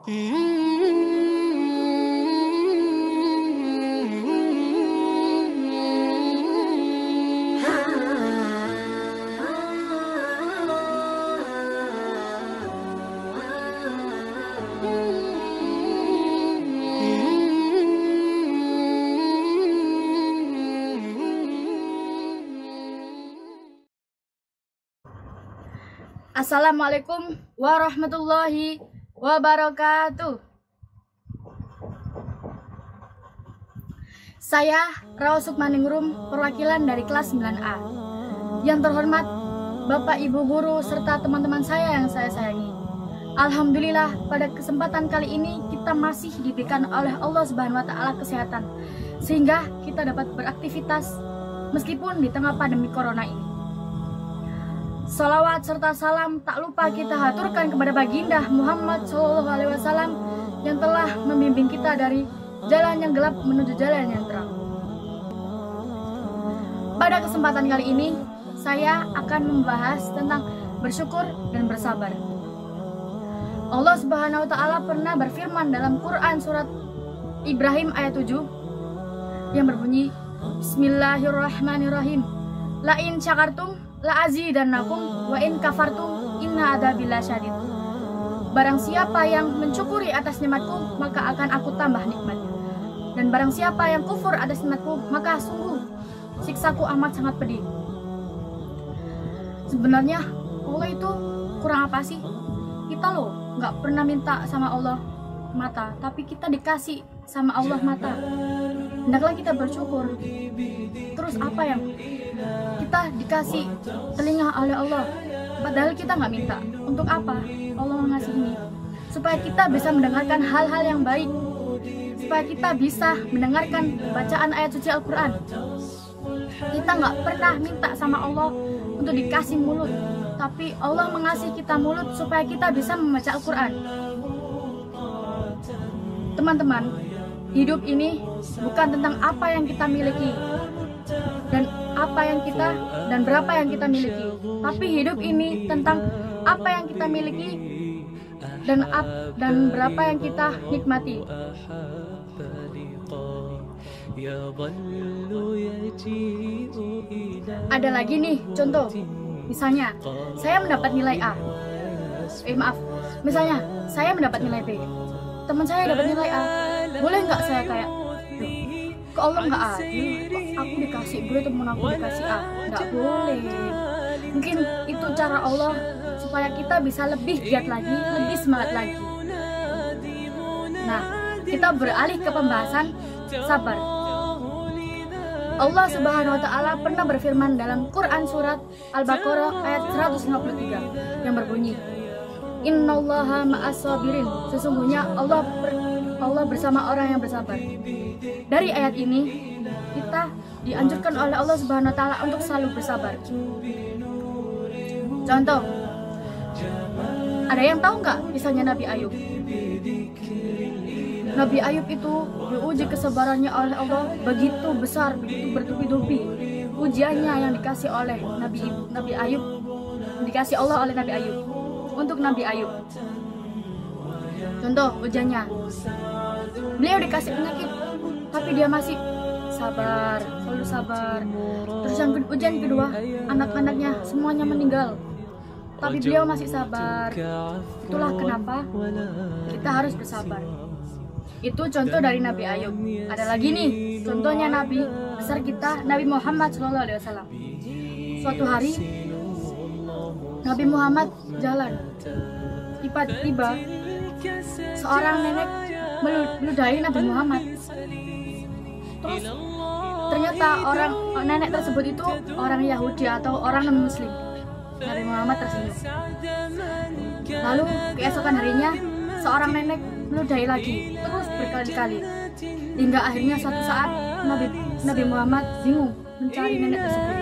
Assalamualaikum warahmatullahi wabarakatuh. Saya Rawa Sukmaningrum, perwakilan dari kelas 9A. Yang terhormat Bapak Ibu guru serta teman-teman saya yang saya sayangi. Alhamdulillah pada kesempatan kali ini kita masih diberikan oleh Allah Subhanahu wa taala kesehatan sehingga kita dapat beraktivitas meskipun di tengah pandemi corona ini. Salawat serta salam tak lupa kita haturkan kepada baginda Muhammad SAW yang telah membimbing kita dari jalan yang gelap menuju jalan yang terang. Pada kesempatan kali ini, saya akan membahas tentang bersyukur dan bersabar. Allah Subhanahu wa taala pernah berfirman dalam Quran surat Ibrahim ayat 7 yang berbunyi, Bismillahirrahmanirrahim. La in syakartum la azidannakum wa in kafartum inna adzabi lasyadid. Barang siapa yang mensyukuri atas nikmatku, maka akan aku tambah nikmatnya. Dan barang siapa yang kufur atas nikmatku, maka sungguh siksaku amat sangat pedih. Sebenarnya Allah itu kurang apa sih? Kita loh nggak pernah minta sama Allah mata, tapi kita dikasih sama Allah mata. Hendaklah kita bersyukur. Terus apa yang kita dikasih telinga oleh Allah, padahal kita nggak minta. Untuk apa Allah mengasih ini? Supaya kita bisa mendengarkan hal-hal yang baik, supaya kita bisa mendengarkan bacaan ayat suci Al-Quran. Kita nggak pernah minta sama Allah untuk dikasih mulut, tapi Allah mengasih kita mulut supaya kita bisa membaca Al-Quran. Teman-teman, hidup ini bukan tentang apa yang kita miliki dan apa yang kita dan berapa yang kita miliki, tapi hidup ini tentang apa yang kita miliki dan berapa yang kita nikmati. Ada lagi nih contoh, misalnya saya mendapat nilai A, misalnya saya mendapat nilai B, teman saya dapat nilai A, boleh nggak saya kayak, ke Allah nggak adil, aku dikasih B, temen aku dikasih A? Nggak boleh. Mungkin itu cara Allah supaya kita bisa lebih giat lagi, lebih semangat lagi. Nah, kita beralih ke pembahasan sabar. Allah Subhanahu wa taala pernah berfirman dalam Quran surat Al-Baqarah ayat 153 yang berbunyi, Innallaha ma'as-sabirin. Sesungguhnya Allah bersama orang yang bersabar. Dari ayat ini kita dianjurkan oleh Allah Subhanahu wa taala untuk selalu bersabar. Contoh, ada yang tahu nggak kisahnya Nabi Ayub? Nabi Ayub itu diuji kesabarannya oleh Allah begitu besar, begitu bertubi-tubi. Ujiannya yang dikasih oleh Nabi Ayub, dikasih Allah oleh Nabi Ayub untuk Nabi Ayub. Contoh ujiannya, beliau dikasih penyakit, tapi dia masih sabar, selalu sabar. Terus yang ujian kedua, anak-anaknya semuanya meninggal, tapi beliau masih sabar. Itulah kenapa kita harus bersabar. Itu contoh dari Nabi Ayub. Ada lagi nih, contohnya Nabi besar kita, Nabi Muhammad SAW. Suatu hari Nabi Muhammad jalan, tiba-tiba seorang nenek meludahi Nabi Muhammad. Terus ternyata nenek tersebut itu orang Yahudi atau orang non-Muslim. Nabi Muhammad tersenyum. Lalu keesokan harinya seorang nenek meludahi lagi, terus berkali-kali, hingga akhirnya suatu saat Nabi Muhammad bingung mencari nenek tersebut.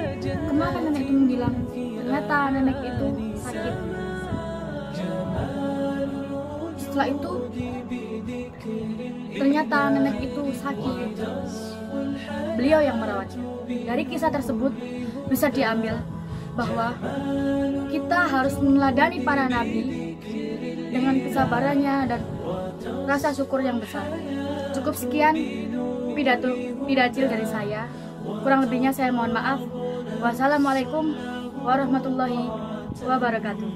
Kemana nenek itu menghilang? Ternyata nenek itu sakit. Setelah itu ternyata nenek itu sakit. Beliau yang merawatnya. Dari kisah tersebut bisa diambil bahwa kita harus meneladani para nabi dengan kesabarannya dan rasa syukur yang besar. Cukup sekian pidato dari saya. Kurang lebihnya saya mohon maaf. Wassalamualaikum warahmatullahi wabarakatuh.